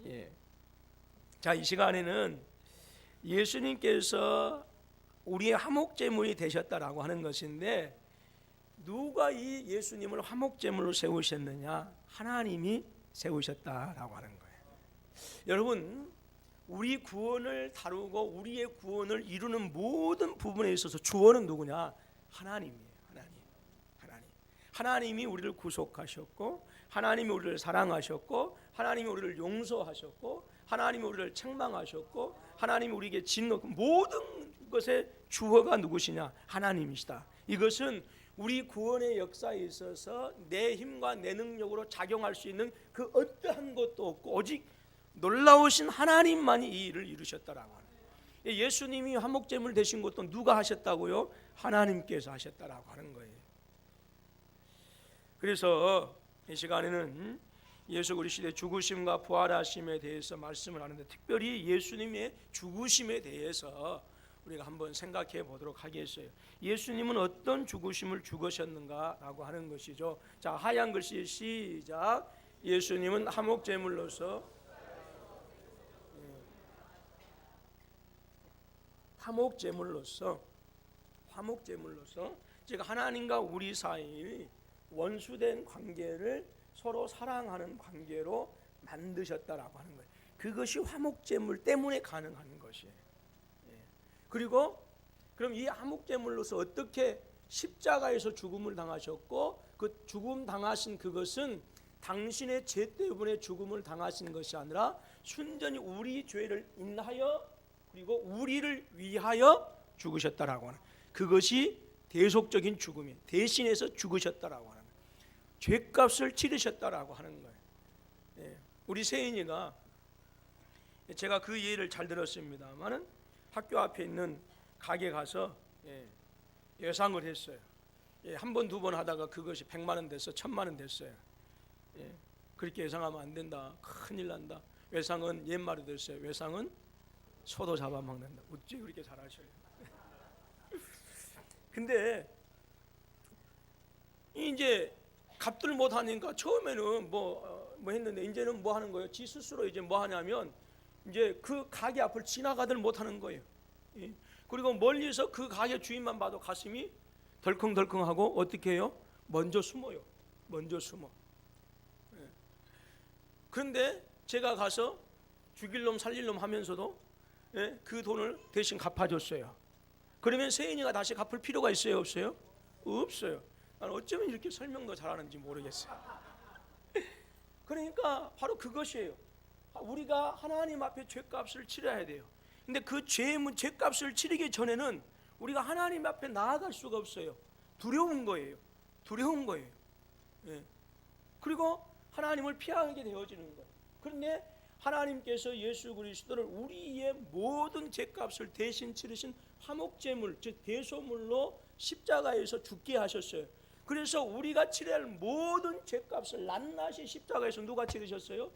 예. 자, 이 시간에는 예수님께서 우리의 화목제물이 되셨다라고 하는 것인데, 누가 이 예수님을 화목제물로 세우셨느냐? 하나님이 세우셨다라고 하는 거예요. 여러분, 우리 구원을 다루고 우리의 구원을 이루는 모든 부분에 있어서 주원은 누구냐? 하나님이에요. 하나님이 우리를 구속하셨고, 하나님이 우리를 사랑하셨고, 하나님이 우리를 용서하셨고, 하나님이 우리를 책망하셨고, 하나님이 우리에게 진노, 모든 것의 주어가 누구시냐? 하나님이시다. 이것은 우리 구원의 역사에 있어서 내 힘과 내 능력으로 작용할 수 있는 그 어떠한 것도 없고 오직 놀라우신 하나님만이 이 일을 이루셨다라고 하는 거예요. 예수님이 화목제물 되신 것도 누가 하셨다고요? 하나님께서 하셨다라고 하는 거예요. 그래서 이 시간에는 예수 그리스도의 죽으심과 부활하심에 대해서 말씀을 하는데, 특별히 예수님의 죽으심에 대해서 우리가 한번 생각해 보도록 하겠어요. 예수님은 어떤 죽으심을 죽으셨는가라고 하는 것이죠. 자, 하얀 글씨 시작. 예수님은 화목제물로서 즉 하나님과 우리 사이 원수된 관계를 서로 사랑하는 관계로 만드셨다라고 하는 거예요. 그것이 화목제물 때문에 가능한 것이에요. 그리고 그럼 이 화목제물로서 어떻게 십자가에서 죽음을 당하셨고, 그 죽음 당하신 그것은 당신의 죄 때문에 죽음을 당하신 것이 아니라 순전히 우리 죄를 인하여 그리고 우리를 위하여 죽으셨다라고 하는, 그것이 대속적인 죽음이 대신해서 죽으셨다라고 하는, 죄값을 치르셨다라고 하는 거예요. 우리 세인이가, 제가 그 예를 잘 들었습니다만은 학교 앞에 있는 가게 가서 예상을 했어요. 한 번, 두 번 하다가 그것이 100만 원 됐어, 1000만 원 됐어요. 그렇게 예상하면 안 된다. 큰일 난다. 외상은 옛말이 됐어요. 외상은 소도 잡아먹는다. 어찌 그렇게 잘하셔요? 근데 이제 값들 못 하니까 처음에는 뭐 했는데 이제는 뭐 하는 거예요? 지 스스로 이제 뭐 하냐면 이제 그 가게 앞을 지나가들 못 하는 거예요. 그리고 멀리서 그 가게 주인만 봐도 가슴이 덜컹덜컹하고 어떻게 해요? 먼저 숨어요. 먼저 숨어. 그런데 제가 가서 죽일 놈 살릴 놈 하면서도 그 돈을 대신 갚아줬어요. 그러면 세인이가 다시 갚을 필요가 있어요, 없어요? 없어요. 나는 어쩌면 이렇게 설명도 잘하는지 모르겠어요. 그러니까 바로 그것이에요. 우리가 하나님 앞에 죄값을 치러야 돼요. 근데 그 죄값을 치르기 전에는 우리가 하나님 앞에 나아갈 수가 없어요. 두려운 거예요. 그리고 하나님을 피하게 되어지는 거예요. 그런데 하나님께서 예수 그리스도를 우리의 모든 죄값을 대신 치르신 화목제물, 즉 대소물로 십자가에서 죽게 하셨어요. 그래서 우리가 치러야 할 모든 죄값을 낱낱이 십자가에서 누가 치르셨어요?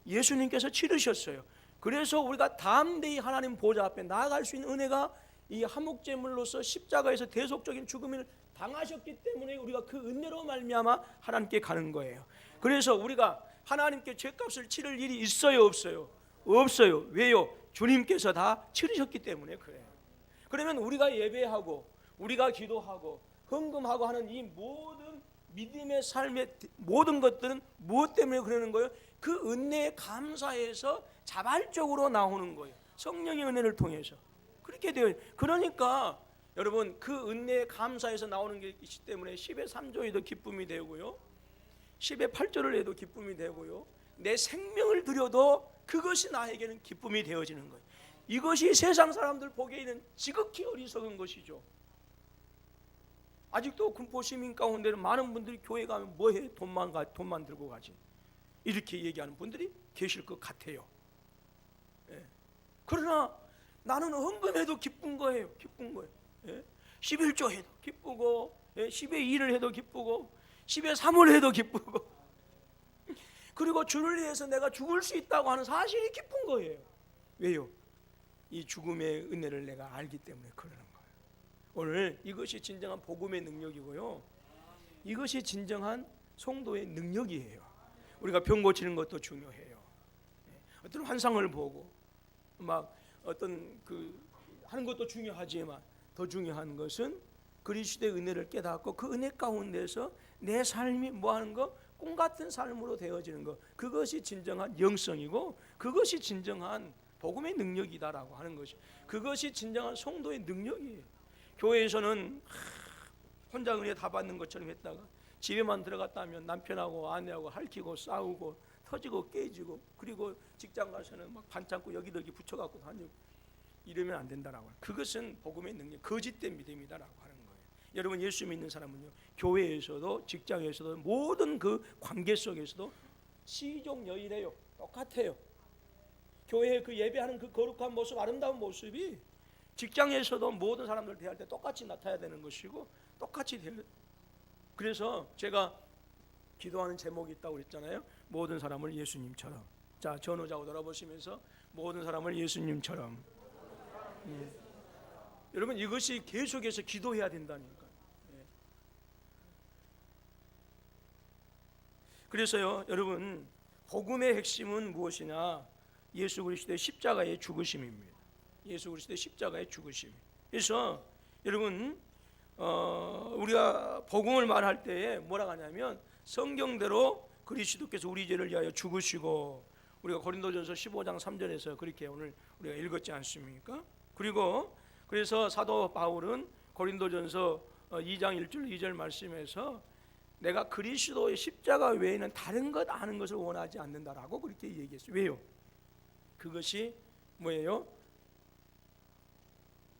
예수님께서 치르셨어요. 그래서 우리가 담대히 하나님 보좌 앞에 나아갈 수 있는 은혜가 이 화목제물로서 십자가에서 대속적인 죽음을 당하셨기 때문에 우리가 그 은혜로 말미암아 하나님께 가는 거예요. 그래서 우리가 하나님께 죄값을 치를 일이 있어요, 없어요? 없어요. 왜요? 주님께서 다 치르셨기 때문에 그래요. 그러면 우리가 예배하고 우리가 기도하고 헌금하고 하는 이 모든 믿음의 삶의 모든 것들은 무엇 때문에 그러는 거예요? 그 은혜에 감사해서 자발적으로 나오는 거예요. 성령의 은혜를 통해서 그렇게 돼요. 그러니까 여러분, 그 은혜에 감사해서 나오는 게 있기 때문에 10의 3조에도 기쁨이 되고요, 10의 8조를 해도 기쁨이 되고요, 내 생명을 드려도 그것이 나에게는 기쁨이 되어지는 거예요. 이것이 세상 사람들 보기에는 지극히 어리석은 것이죠. 아직도 군포 시민 가운데는 많은 분들이 교회 가면 뭐해? 돈만 들고 가지, 이렇게 얘기하는 분들이 계실 것 같아요. 그러나 나는 헌금해도 기쁜 거예요. 11조 해도 기쁘고, 10의 2를 해도 기쁘고, 10의 3을 해도 기쁘고, 그리고 주를 위해서 내가 죽을 수 있다고 하는 사실이 기쁜 거예요. 왜요? 이 죽음의 은혜를 내가 알기 때문에 그러는 거예요. 오늘 이것이 진정한 복음의 능력이고요, 이것이 진정한 성도의 능력이에요. 우리가 병 고치는 것도 중요해요. 어떤 환상을 보고 막 어떤 그 하는 것도 중요하지만 더 중요한 것은 그리스도의 은혜를 깨닫고 그 은혜 가운데서 내 삶이 뭐 하는 거? 꿈 같은 삶으로 되어지는 것, 그것이 진정한 영성이고 그것이 진정한 복음의 능력이다라고 하는 것이, 그것이 진정한 성도의 능력이에요. 교회에서는 혼자 은혜 다 받는 것처럼 했다가 집에만 들어갔다면 남편하고 아내하고 핥히고 싸우고 터지고 깨지고, 그리고 직장 가서는 막 반창고 여기저기 붙여갖고 다니고, 이러면 안 된다라고. 그것은 복음의 능력, 거짓된 믿음이다라고 하는 거예요. 여러분, 예수 믿는 사람은요, 교회에서도 직장에서도 모든 그 관계 속에서도 시종 여일해요. 똑같아요. 교회에 그 예배하는 그 거룩한 모습, 아름다운 모습이 직장에서도 모든 사람들 대할 때 똑같이 나타나야 되는 것이고 똑같이 될. 그래서 제가 기도하는 제목이 있다고 그랬잖아요. 모든 사람을 예수님처럼. 자, 전후좌우 돌아보시면서 모든 사람을 예수님처럼. 여러분, 이것이 계속해서 기도해야 된다니까. 그래서요, 여러분, 복음의 핵심은 무엇이냐? 예수 그리스도의 십자가의 죽으심입니다. 예수 그리스도의 십자가의 죽으심. 그래서 여러분, 우리가 복음을 말할 때에 뭐라고 하냐면 성경대로 그리스도께서 우리 죄를 위하여 죽으시고, 우리가 고린도전서 15장 3절에서 그렇게 오늘 우리가 읽었지 않습니까? 그리고 그래서 사도 바울은 고린도전서 2장 1절 2절 말씀에서 내가 그리스도의 십자가 외에는 다른 것 아는 것을 원하지 않는다라고 그렇게 얘기했어요. 왜요? 그것이 뭐예요?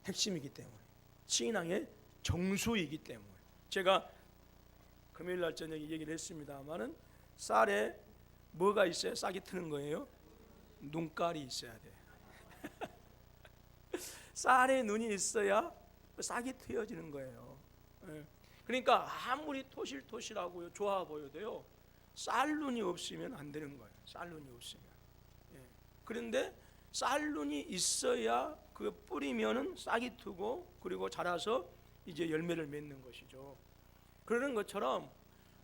핵심이기 때문에, 신앙의 정수이기 때문에. 제가 금요일 날 저녁에 얘기를 했습니다만은 쌀에 뭐가 있어야 싹이 트는 거예요? 눈깔이 있어야 돼. 쌀에 눈이 있어야 싹이 트여지는 거예요. 그러니까 아무리 토실토실하고요 좋아 보여도요 쌀 눈이 없으면 안 되는 거예요. 쌀 눈이 없으면. 그런데 쌀 눈이 있어야 그 뿌리면은 싹이 트고 그리고 자라서 이제 열매를 맺는 것이죠. 그러는 것처럼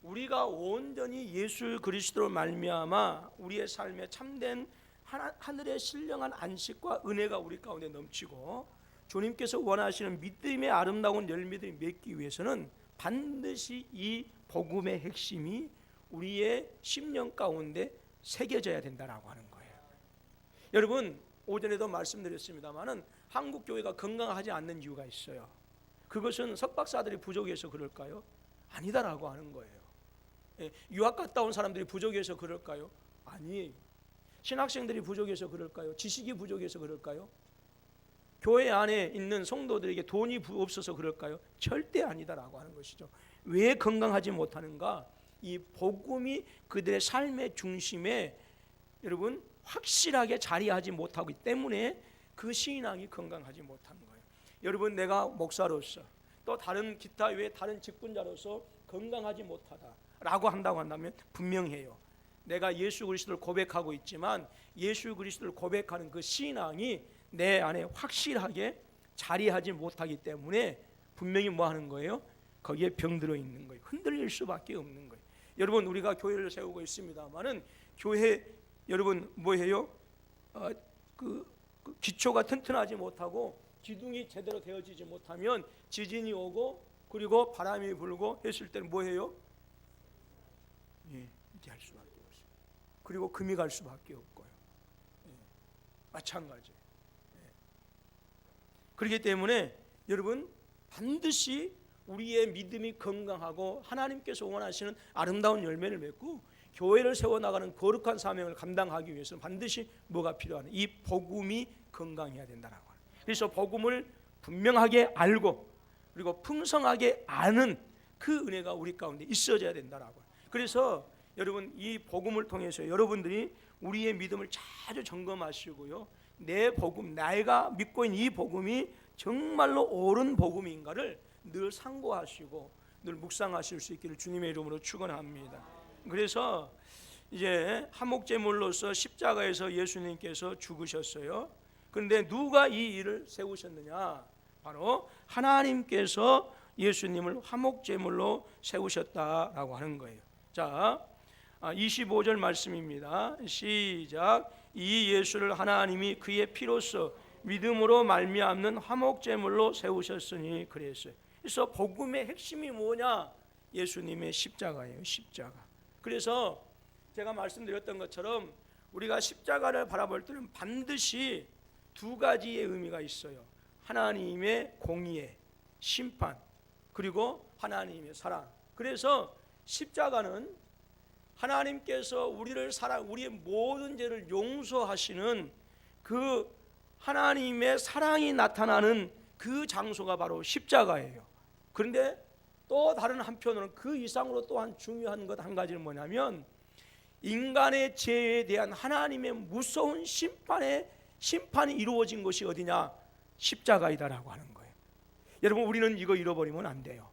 우리가 온전히 예수 그리스도로 말미암아 우리의 삶에 참된 하늘의 신령한 안식과 은혜가 우리 가운데 넘치고 주님께서 원하시는 믿음의 아름다운 열매들이 맺기 위해서는 반드시 이 복음의 핵심이 우리의 심령 가운데 새겨져야 된다라고 하는 거예요. 여러분, 오전에도 말씀드렸습니다마는 한국 교회가 건강하지 않는 이유가 있어요. 그것은 석박사들이 부족해서 그럴까요? 아니다라고 하는 거예요. 유학 갔다 온 사람들이 부족해서 그럴까요? 아니에요. 신학생들이 부족해서 그럴까요? 지식이 부족해서 그럴까요? 교회 안에 있는 성도들에게 돈이 없어서 그럴까요? 절대 아니다라고 하는 것이죠. 왜 건강하지 못하는가? 이 복음이 그들의 삶의 중심에 여러분 확실하게 자리하지 못하기 때문에 그 신앙이 건강하지 못하는 거예요. 여러분, 내가 목사로서 또 다른 기타 외에 다른 직분자로서 건강하지 못하다라고 한다고 한다면 분명해요. 내가 예수 그리스도를 고백하고 있지만 예수 그리스도를 고백하는 그 신앙이 내 안에 확실하게 자리하지 못하기 때문에 분명히 뭐 하는 거예요? 거기에 병들어 있는 거예요. 흔들릴 수밖에 없는 거예요. 여러분, 우리가 교회를 세우고 있습니다만은 교회 여러분 뭐해요? 그 기초가 튼튼하지 못하고 기둥이 제대로 되어지지 못하면 지진이 오고 그리고 바람이 불고 했을 때는 뭐해요? 이제 할 수밖에 없어요. 그리고 금이 갈 수밖에 없고요. 마찬가지. 그렇기 때문에 여러분 반드시 우리의 믿음이 건강하고 하나님께서 원하시는 아름다운 열매를 맺고 교회를 세워나가는 거룩한 사명을 감당하기 위해서는 반드시 뭐가 필요하냐? 이 복음이 건강해야 된다라고 하는. 그래서 복음을 분명하게 알고 그리고 풍성하게 아는 그 은혜가 우리 가운데 있어져야 된다라고. 그래서 여러분 이 복음을 통해서 여러분들이 우리의 믿음을 자주 점검하시고요. 내 복음, 내가 믿고 있는 이 복음이 정말로 옳은 복음인가를 늘 상고하시고 늘 묵상하실 수 있기를 주님의 이름으로 축원합니다. 그래서 이제 화목제물로서 십자가에서 예수님께서 죽으셨어요. 그런데 누가 이 일을 세우셨느냐? 바로 하나님께서 예수님을 화목제물로 세우셨다라고 하는 거예요. 자, 25절 말씀입니다. 시작. 이 예수를 하나님이 그의 피로써 믿음으로 말미암는 화목제물로 세우셨으니 그랬어요. 그래서 복음의 핵심이 뭐냐? 예수님의 십자가예요. 십자가. 그래서 제가 말씀드렸던 것처럼 우리가 십자가를 바라볼 때는 반드시 두 가지의 의미가 있어요. 하나님의 공의의 심판, 그리고 하나님의 사랑. 그래서 십자가는 하나님께서 우리의 모든 죄를 용서하시는 그 하나님의 사랑이 나타나는 그 장소가 바로 십자가예요. 그런데 또 다른 한편으로는 그 이상으로 또한 중요한 것 한 가지는 뭐냐면 인간의 죄에 대한 하나님의 무서운 심판이 이루어진 것이 어디냐? 십자가이다라고 하는 거예요. 여러분, 우리는 이거 잃어버리면 안 돼요.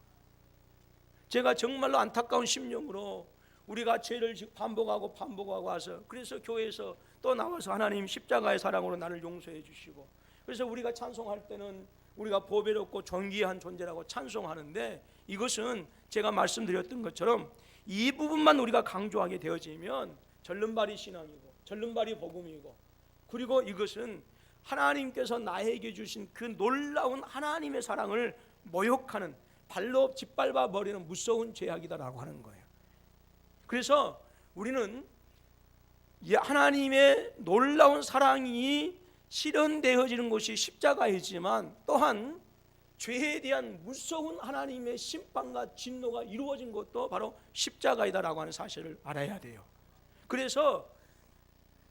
제가 정말로 안타까운 심령으로 우리가 죄를 반복하고 와서, 그래서 교회에서 또 나와서 하나님 십자가의 사랑으로 나를 용서해 주시고, 그래서 우리가 찬송할 때는 우리가 보배롭고 존귀한 존재라고 찬송하는데, 이것은 제가 말씀드렸던 것처럼 이 부분만 우리가 강조하게 되어지면 절름발이 신앙이고 절름발이 복음이고, 그리고 이것은 하나님께서 나에게 주신 그 놀라운 하나님의 사랑을 모욕하는, 발로 짓밟아 버리는 무서운 죄악이다라고 하는 거예요. 그래서 우리는 하나님의 놀라운 사랑이 실현되어지는 것이 십자가이지만, 또한 죄에 대한 무서운 하나님의 심판과 진노가 이루어진 것도 바로 십자가이다라고 하는 사실을 알아야 돼요. 그래서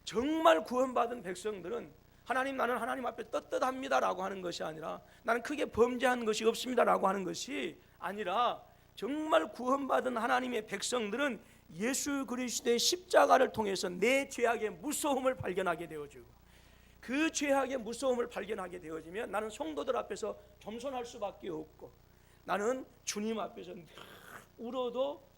정말 구원받은 백성들은 하나님, 나는 하나님 앞에 떳떳합니다라고 하는 것이 아니라, 나는 크게 범죄한 것이 없습니다라고 하는 것이 아니라, 정말 구원받은 하나님의 백성들은 예수 그리스도의 십자가를 통해서 내 죄악의 무서움을 발견하게 되어지고, 그 죄악의 무서움을 발견하게 되어지면 나는 성도들 앞에서 겸손할 수밖에 없고, 나는 주님 앞에서 늘 울어도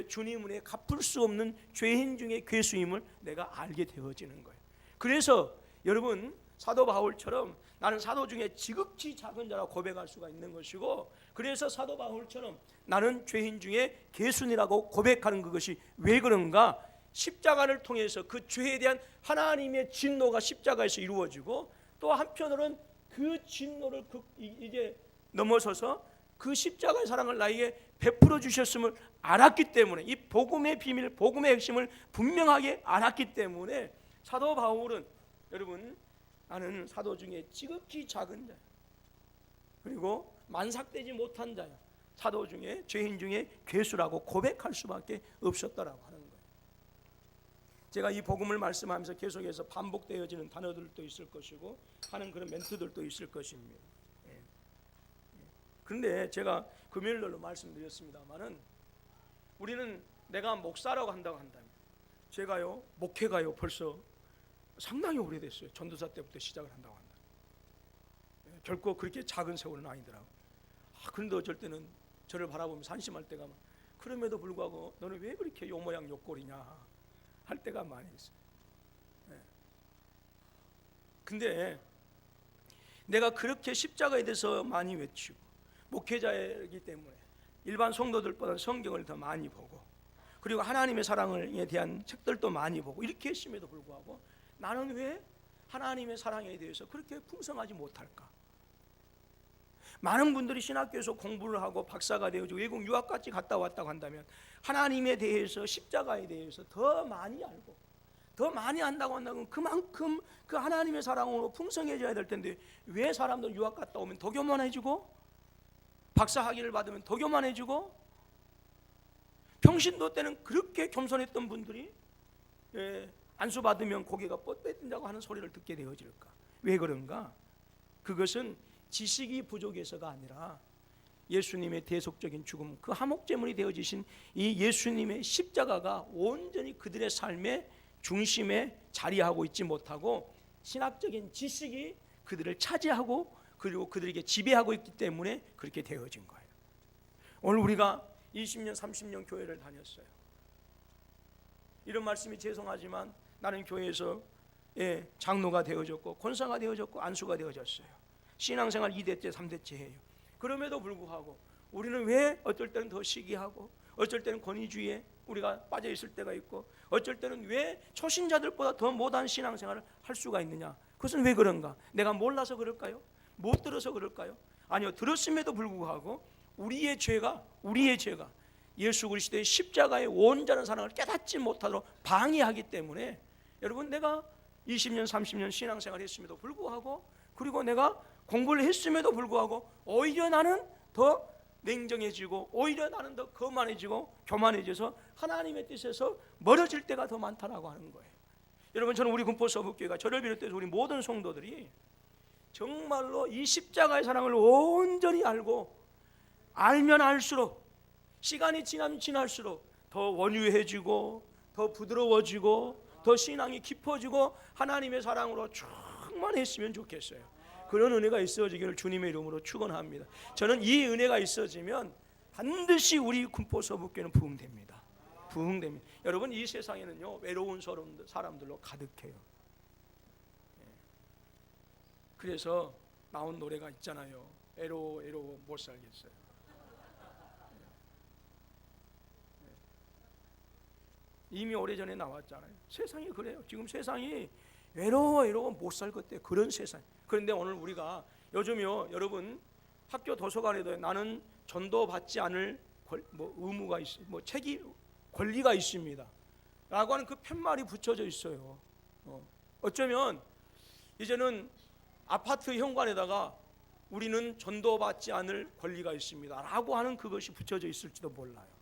주님 은혜 갚을 수 없는 죄인 중에 괴수임을 내가 알게 되어지는 거예요. 그래서 여러분, 사도 바울처럼 나는 사도 중에 지극히 작은 자라고 고백할 수가 있는 것이고, 그래서 사도 바울처럼 나는 죄인 중에 괴순이라고 고백하는 그것이 왜 그런가? 십자가를 통해서 그 죄에 대한 하나님의 진노가 십자가에서 이루어지고, 또 한편으로는 그 진노를 이제 넘어서서 그 십자가의 사랑을 나에게 베풀어 주셨음을 알았기 때문에, 이 복음의 비밀, 복음의 핵심을 분명하게 알았기 때문에 사도 바울은, 여러분, 나는 사도 중에 지극히 작은 자야, 그리고 만삭되지 못한 자야, 사도 중에 죄인 중에 괴수라고 고백할 수밖에 없었다라고 하는 거예요. 제가 이 복음을 말씀하면서 계속해서 반복되어지는 단어들도 있을 것이고 하는 그런 멘트들도 있을 것입니다. 그런데 제가 금요일날로 말씀드렸습니다만은, 우리는 내가 목사라고 한다고 한다면, 제가요 목회가요 벌써 상당히 오래됐어요. 전도사 때부터 시작을 한다고 한다. 결코 그렇게 작은 세월은 아니더라고. 그런데 어쩔 때는 저를 바라보면서 한심할 때가 많아. 그럼에도 불구하고 너는 왜 그렇게 요 모양 요 꼴이냐 할 때가 많이 있어요. 근데 내가 그렇게 십자가에 대해서 많이 외치고, 목회자이기 때문에 일반 성도들보다 성경을 더 많이 보고, 그리고 하나님의 사랑에 대한 책들도 많이 보고, 이렇게 했음에도 불구하고 나는 왜 하나님의 사랑에 대해서 그렇게 풍성하지 못할까? 많은 분들이 신학교에서 공부를 하고 박사가 되어서 외국 유학까지 갔다 왔다고 한다면, 하나님에 대해서, 십자가에 대해서 더 많이 알고 더 많이 안다고 한다면 그만큼 그 하나님의 사랑으로 풍성해져야 될 텐데, 왜 사람들 유학 갔다 오면 더 교만해지고, 박사 학위를 받으면 더 교만해지고, 평신도 때는 그렇게 겸손했던 분들이 안수 받으면 고개가 뻗어진다고 하는 소리를 듣게 되어질까? 왜 그런가? 그것은 지식이 부족해서가 아니라 예수님의 대속적인 죽음, 그 화목제물이 되어지신 이 예수님의 십자가가 온전히 그들의 삶의 중심에 자리하고 있지 못하고, 신학적인 지식이 그들을 차지하고 그리고 그들에게 지배하고 있기 때문에 그렇게 되어진 거예요. 오늘 우리가 20년 30년 교회를 다녔어요. 이런 말씀이 죄송하지만 나는 교회에서 장로가 되어졌고 권사가 되어졌고 안수가 되어졌어요. 신앙생활 2대째 3대째 해요. 그럼에도 불구하고 우리는 왜 어떨 때는 더 시기하고 어쩔 때는 권위주의에 우리가 빠져 있을 때가 있고, 어쩔 때는 왜 초신자들보다 더 못한 신앙생활을 할 수가 있느냐? 그것은 왜 그런가? 내가 몰라서 그럴까요? 못 들어서 그럴까요? 아니요, 들었음에도 불구하고 우리의 죄가 예수 그리스도의 십자가의 온전한 사랑을 깨닫지 못하도록 방해하기 때문에, 여러분, 내가 20년 30년 신앙생활을 했음에도 불구하고, 그리고 내가 공부를 했음에도 불구하고 오히려 나는 더 냉정해지고, 오히려 나는 더 거만해지고 교만해져서 하나님의 뜻에서 멀어질 때가 더 많다라고 하는 거예요. 여러분, 저는 우리 군포서북교회가 저를 비롯해서 우리 모든 성도들이 정말로 이 십자가의 사랑을 온전히 알면 알수록, 시간이 지나면 지날수록 더 원유해지고, 더 부드러워지고, 더 신앙이 깊어지고 하나님의 사랑으로 충만했으면 좋겠어요. 그런 은혜가 있어지기를 주님의 이름으로 축원합니다. 저는 이 은혜가 있어지면 반드시 우리 군포서북교회는 부흥됩니다. 여러분, 이 세상에는요, 외로운 사람들로 가득해요. 그래서 나온 노래가 있잖아요. 외로워 못 살겠어요. 이미 오래전에 나왔잖아요. 세상이 그래요. 지금 세상이 외로워 못 살 것 같아요. 그런 세상. 그런데 오늘 우리가 요즘요, 여러분, 학교 도서관에도 나는 전도받지 않을 의무가 권리가 있습니다 라고 하는 그 팻말이 붙여져 있어요. 어쩌면 이제는 아파트 현관에다가 우리는 전도받지 않을 권리가 있습니다 라고 하는 그것이 붙여져 있을지도 몰라요.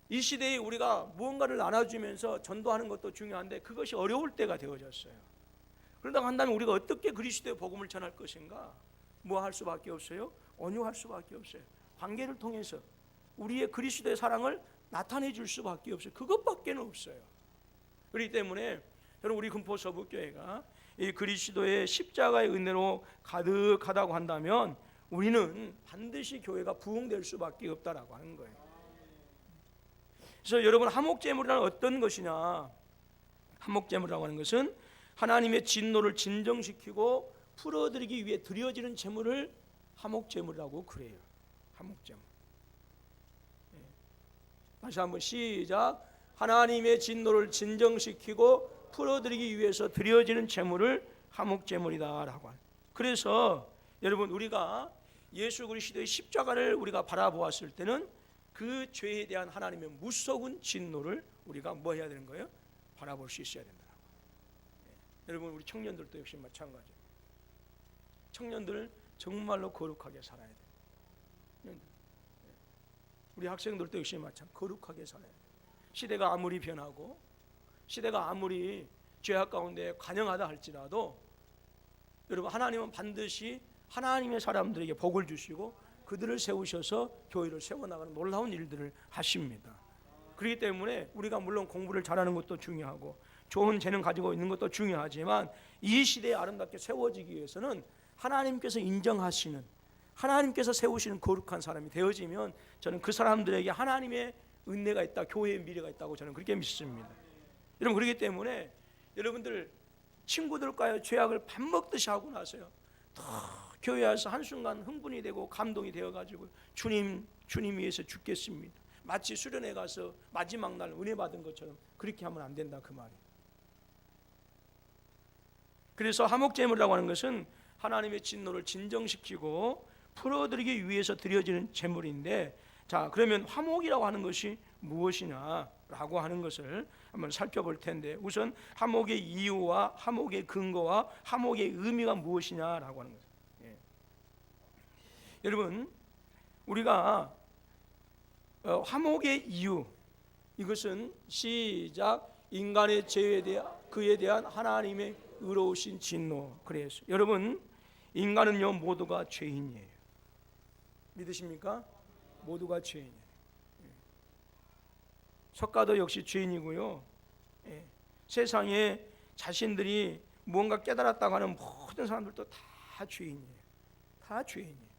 이 시대에 우리가 무언가를 나눠주면서 전도하는 것도 중요한데 그것이 어려울 때가 되어졌어요. 그러다가 한다면 우리가 어떻게 그리스도의 복음을 전할 것인가? 뭐 할 수밖에 없어요? 온유할 수밖에 없어요. 관계를 통해서 우리의 그리스도의 사랑을 나타내 줄 수밖에 없어요. 그것밖에는 없어요. 그렇기 때문에 저는 우리 금포서북교회가 이 그리스도의 십자가의 은혜로 가득하다고 한다면 우리는 반드시 교회가 부흥될 수밖에 없다라고 하는 거예요. 그래서 여러분, 화목제물이란 어떤 것이냐? 화목제물이라고 하는 것은 하나님의 진노를 진정시키고 풀어드리기 위해 드려지는 제물을 화목제물이라고 그래요. 화목제물. 다시 한번 시작. 하나님의 진노를 진정시키고 풀어드리기 위해서 드려지는 제물을 화목제물이다라고 하는. 그래서 여러분, 우리가 예수 그리스도의 십자가를 우리가 바라보았을 때는 그 죄에 대한 하나님의 무서운 진노를 우리가 뭐 해야 되는 거예요? 바라볼 수 있어야 된다. 여러분, 우리 청년들도 역시 마찬가지예요. 청년들 정말로 거룩하게 살아야 돼요. 우리 학생들도 역시 마찬가지, 거룩하게 살아야 돼요. 시대가 아무리 변하고 시대가 아무리 죄악 가운데 관영하다 할지라도 여러분, 하나님은 반드시 하나님의 사람들에게 복을 주시고 그들을 세우셔서 교회를 세워나가는 놀라운 일들을 하십니다. 그렇기 때문에 우리가 물론 공부를 잘하는 것도 중요하고 좋은 재능 가지고 있는 것도 중요하지만 이 시대에 아름답게 세워지기 위해서는 하나님께서 인정하시는, 하나님께서 세우시는 거룩한 사람이 되어지면 저는 그 사람들에게 하나님의 은혜가 있다, 교회의 미래가 있다고 저는 그렇게 믿습니다. 여러분, 그렇기 때문에 여러분들 친구들과의 죄악을 밥 먹듯이 하고 나서요, 더 교회 와서 한순간 흥분이 되고 감동이 되어가지고 주님 위해서 죽겠습니다, 마치 수련회 가서 마지막 날 은혜 받은 것처럼 그렇게 하면 안 된다, 그 말이에요. 그래서 화목제물이라고 하는 것은 하나님의 진노를 진정시키고 풀어드리기 위해서 드려지는 제물인데, 자, 그러면 화목이라고 하는 것이 무엇이냐라고 하는 것을 한번 살펴볼 텐데, 우선 화목의 이유와 화목의 근거와 화목의 의미가 무엇이냐라고 하는 거죠. 여러분, 우리가 화목의 이유, 이것은 시작, 인간의 죄에 대한 그에 대한 하나님의 의로우신 진노. 그래서 여러분, 인간은요 모두가 죄인이에요. 믿으십니까? 모두가 죄인이에요. 석가도 역시 죄인이고요. 세상에 자신들이 무언가 깨달았다고 하는 모든 사람들도 다 죄인이에요. 다 죄인이에요.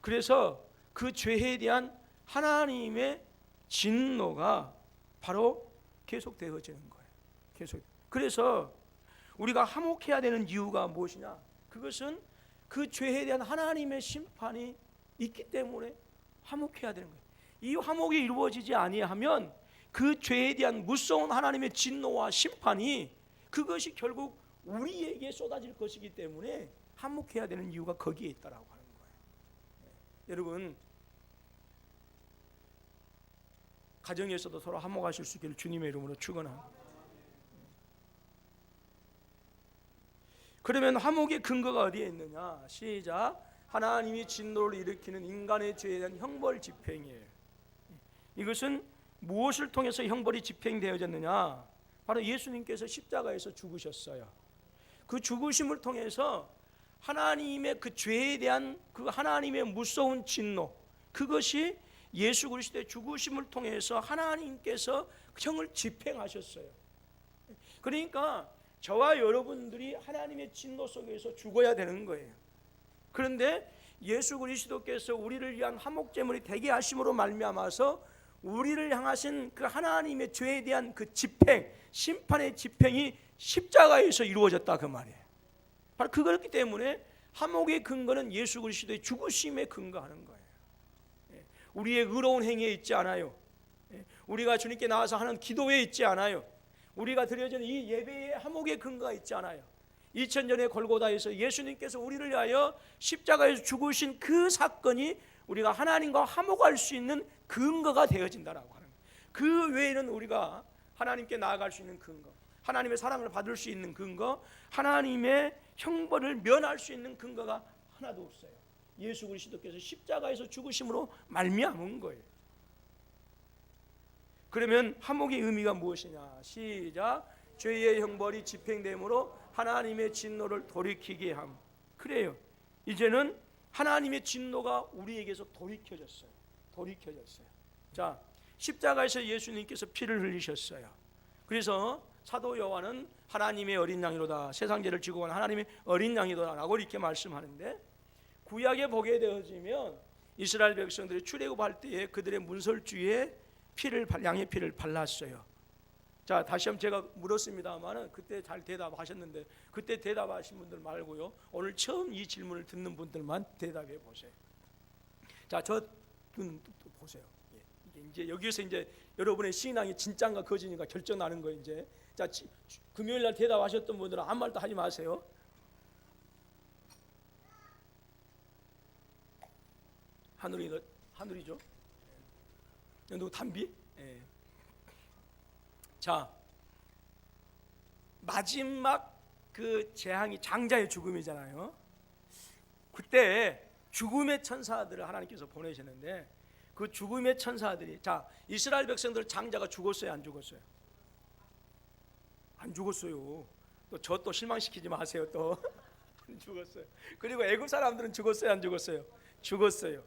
그래서 그 죄에 대한 하나님의 진노가 바로 계속되어지는 거예요. 계속. 그래서 우리가 화목해야 되는 이유가 무엇이냐? 그것은 그 죄에 대한 하나님의 심판이 있기 때문에 화목해야 되는 거예요. 이 화목이 이루어지지 아니하면 그 죄에 대한 무서운 하나님의 진노와 심판이 그것이 결국 우리에게 쏟아질 것이기 때문에 화목해야 되는 이유가 거기에 있다라고 하는 거예요. 여러분, 가정에서도 서로 화목하실 수 있기를 주님의 이름으로 축원합니다. 그러면 화목의 근거가 어디에 있느냐? 시작. 하나님이 진노를 일으키는 인간의 죄에 대한 형벌 집행이에요. 이것은 무엇을 통해서 형벌이 집행되어졌느냐? 바로 예수님께서 십자가에서 죽으셨어요. 그 죽으심을 통해서 하나님의 그 죄에 대한 그 하나님의 무서운 진노, 그것이 예수 그리스도의 죽으심을 통해서 하나님께서 형을 집행하셨어요. 그러니까 저와 여러분들이 하나님의 진노 속에서 죽어야 되는 거예요. 그런데 예수 그리스도께서 우리를 위한 화목제물이 되게 하심으로 말미암아서 우리를 향하신 그 하나님의 죄에 대한 그 집행, 심판의 집행이 십자가에서 이루어졌다 그 말이에요. 바로 그렇기 때문에 화목의 근거는 예수 그리스도의 죽으심에 근거하는 거예요. 우리의 의로운 행위에 있지 않아요. 우리가 주님께 나와서 하는 기도에 있지 않아요. 우리가 드려지는 이 예배의 화목의 근거가 있지 않아요. 2000년의 골고다에서 예수님께서 우리를 위하여 십자가에서 죽으신 그 사건이 우리가 하나님과 화목할 수 있는 근거가 되어진다라고 하는 거예요. 그 외에는 우리가 하나님께 나아갈 수 있는 근거, 하나님의 사랑을 받을 수 있는 근거, 하나님의 형벌을 면할 수 있는 근거가 하나도 없어요. 예수 그리스도께서 십자가에서 죽으심으로 말미암은 거예요. 그러면 화목의 의미가 무엇이냐? 시작. 죄의 형벌이 집행됨으로 하나님의 진노를 돌이키게 함. 그래요. 이제는 하나님의 진노가 우리에게서 돌이켜졌어요. 자, 십자가에서 예수님께서 피를 흘리셨어요. 그래서 사도 요한은 하나님의 어린 양이로다, 세상 죄를 지고 온 하나님의 어린 양이로다라고 이렇게 말씀하는데, 구약에 보게 되어지면 이스라엘 백성들이 출애굽할 때에 그들의 문설주에 양의 피를 발랐어요. 자, 다시 한번 제가 물었습니다만은 그때 잘 대답하셨는데, 그때 대답하신 분들 말고요, 오늘 처음 이 질문을 듣는 분들만 대답해 보세요. 자, 저 눈 보세요. 이제 여기서 이제 여러분의 신앙이 진짜인가 거짓인가 결정나는 거예요. 이제 자, 금요일 날 대답하셨던 분들은 아무 말도 하지 마세요. 하늘이죠. 누구 담비? 예. 자, 마지막 그 재앙이 장자의 죽음이잖아요. 그때 죽음의 천사들을 하나님께서 보내셨는데, 그 죽음의 천사들이, 자, 이스라엘 백성들 장자가 죽었어요, 안 죽었어요? 안 죽었어요. 또 저 또 실망시키지 마세요. 또 안 죽었어요. 그리고 애굽 사람들은 죽었어요, 안 죽었어요? 죽었어요.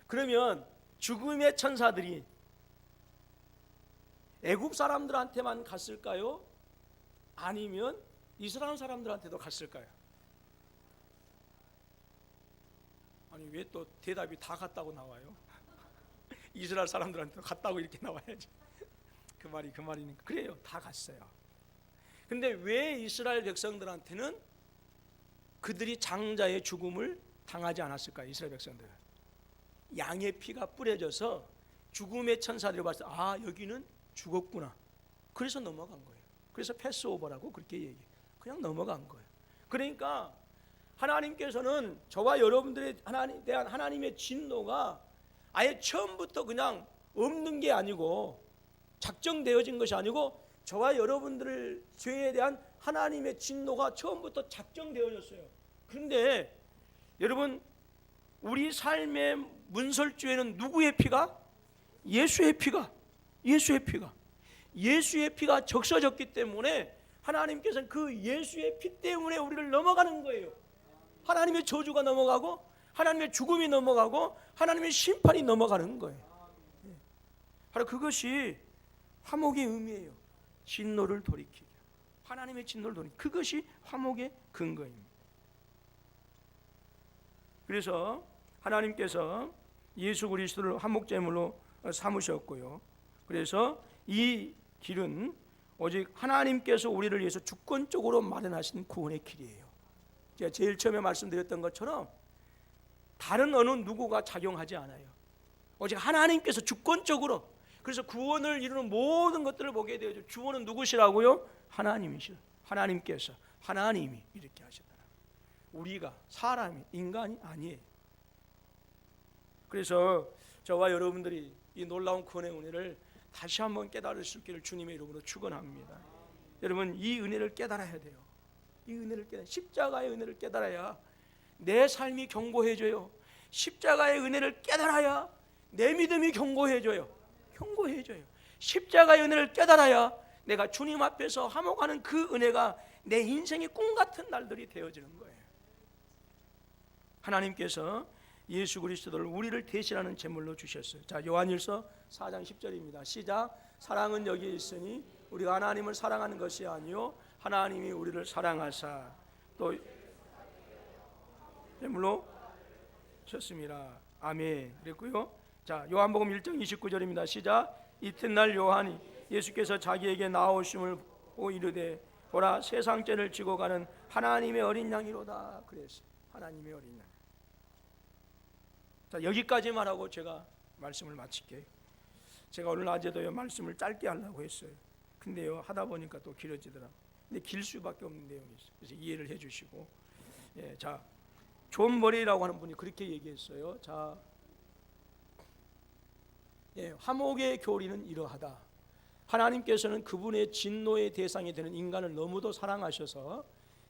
그러면 죽음의 천사들이 애굽 사람들한테만 갔을까요? 아니면 이스라엘 사람들한테도 갔을까요? 아니, 왜 또 대답이 다 갔다고 나와요? 이스라엘 사람들한테도 갔다고 이렇게 나와야지. 그 말이니까. 그래요, 다 갔어요. 근데 왜 이스라엘 백성들한테는 그들이 장자의 죽음을 당하지 않았을까요? 이스라엘 백성들, 양의 피가 뿌려져서 죽음의 천사들이 봤을 때, 아, 여기는 죽었구나. 그래서 넘어간 거예요. 그래서 패스오버라고 그렇게 얘기해요. 그냥 넘어간 거예요. 그러니까 하나님께서는 저와 여러분들에 대한 하나님의 진노가 아예 처음부터 그냥 없는 게 아니고, 작정되어진 것이 아니고, 저와 여러분들의 죄에 대한 하나님의 진노가 처음부터 작정되어졌어요. 그런데 여러분, 우리 삶의 문설주에는 누구의 피가? 예수의 피가 적셔졌기 때문에 하나님께서는 그 예수의 피 때문에 우리를 넘어가는 거예요. 하나님의 저주가 넘어가고, 하나님의 죽음이 넘어가고, 하나님의 심판이 넘어가는 거예요. 바로 그것이 화목의 의미예요. 진노를 돌이키기, 하나님의 진노를 돌이키기, 그것이 화목의 근거입니다. 그래서 하나님께서 예수 그리스도를 화목제물로 삼으셨고요. 그래서 이 길은 오직 하나님께서 우리를 위해서 주권적으로 마련하신 구원의 길이에요. 제가 제일 처음에 말씀드렸던 것처럼 다른 어느 누구가 작용하지 않아요. 오직 하나님께서 주권적으로, 그래서 구원을 이루는 모든 것들을 보게 되죠. 주원은 누구시라고요? 하나님이시라. 하나님께서, 하나님이 이렇게 하셨다. 우리가 사람이, 인간이 아니에요. 그래서 저와 여러분들이 이 놀라운 구원의 은혜를 다시 한번 깨달을 수 있기를 주님의 이름으로 축원합니다. 여러분, 이 은혜를 깨달아야 돼요. 이 은혜를 깨달아야, 십자가의 은혜를 깨달아야 내 삶이 견고해져요. 십자가의 은혜를 깨달아야 내 믿음이 견고해져요. 십자가의 은혜를 깨달아야 내가 주님 앞에서 화목하는 그 은혜가 내 인생의 꿈 같은 날들이 되어지는 거예요. 하나님께서 예수 그리스도를 우리를 대신하는 제물로 주셨어요. 자, 요한일서 4장 10절입니다. 시작. 사랑은 여기에 있으니 우리가 하나님을 사랑하는 것이 아니요 하나님이 우리를 사랑하사 또 제물로 주셨습니다. 아멘. 그랬고요. 자, 요한복음 1장 29절입니다. 시작. 이튿날 요한이 예수께서 자기에게 나오심을 보고 이르되 보라 세상 죄를 지고 가는 하나님의 어린 양이로다 그랬어요. 하나님의 어린 양. 자, 여기까지만 하고 제가 말씀을 마칠게요. 제가 오늘 낮에도요 말씀을 짧게 하려고 했어요. 근데요 하다 보니까 또 길어지더라. 근데 길 수밖에 없는 내용이 있어요. 그래서 이해를 해주시고, 예, 자, 존 머리라고 하는 분이 그렇게 얘기했어요. 자, 예, 화목의 교리는 이러하다. 하나님께서는 그분의 진노의 대상이 되는 인간을 너무도 사랑하셔서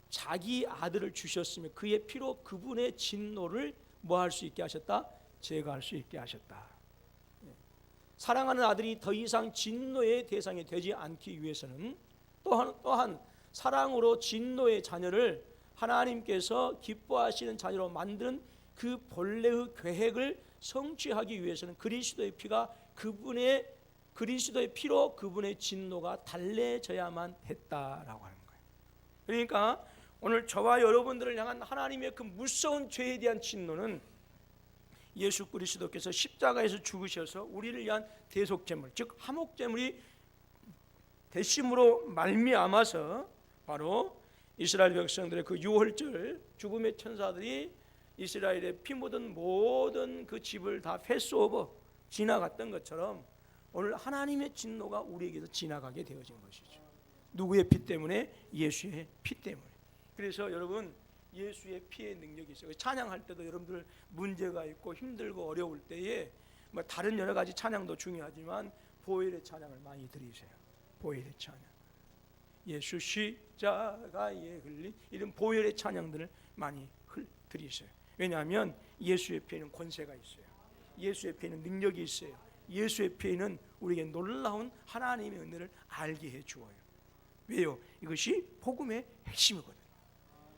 자기 아들을 주셨으며 그의 피로 그분의 진노를 뭐 할 수 있게 하셨다? 제거할 수 있게 하셨다. 사랑하는 아들이 더 이상 진노의 대상이 되지 않기 위해서는 또한 사랑으로 진노의 자녀를 하나님께서 기뻐하시는 자녀로 만드는 그 본래의 계획을 성취하기 위해서는 그리스도의 피가 그리스도의 피로 그분의 진노가 달래져야만 했다라고 하는 거예요. 그러니까 오늘 저와 여러분들을 향한 하나님의 그 무서운 죄에 대한 진노는 예수 그리스도께서 십자가에서 죽으셔서 우리를 위한 대속제물, 즉 화목제물이 되심으로 말미암아서 바로 이스라엘 백성들의 그 유월절 죽음의 천사들이 이스라엘의 피 묻은 모든 그 집을 다 패스오버 지나갔던 것처럼 오늘 하나님의 진노가 우리에게서 지나가게 되어진 것이죠. 누구의 피 때문에? 예수의 피 때문에. 그래서 여러분 예수의 피의 능력이 있어요. 찬양할 때도 여러분들 문제가 있고 힘들고 어려울 때에 뭐 다른 여러 가지 찬양도 중요하지만 보혈의 찬양을 많이 드리세요. 보혈의 찬양, 예수 십자가에 흘린 이런 보혈의 찬양들을 많이 드리세요. 왜냐하면 예수의 피에는 권세가 있어요. 예수의 피에는 능력이 있어요. 예수의 피에는 우리에게 놀라운 하나님의 은혜를 알게 해주어요. 왜요? 이것이 복음의 핵심이거든요.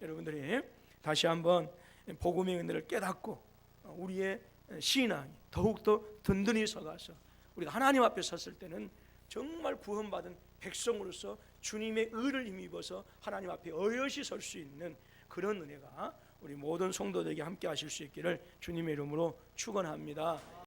여러분들이 다시 한번 복음의 은혜를 깨닫고 우리의 신앙이 더욱더 든든히 서가서 우리가 하나님 앞에 섰을 때는 정말 구원받은 백성으로서 주님의 의를 힘입어서 하나님 앞에 어여시 설 수 있는 그런 은혜가 우리 모든 성도들에게 함께 하실 수 있기를 주님의 이름으로 축원합니다.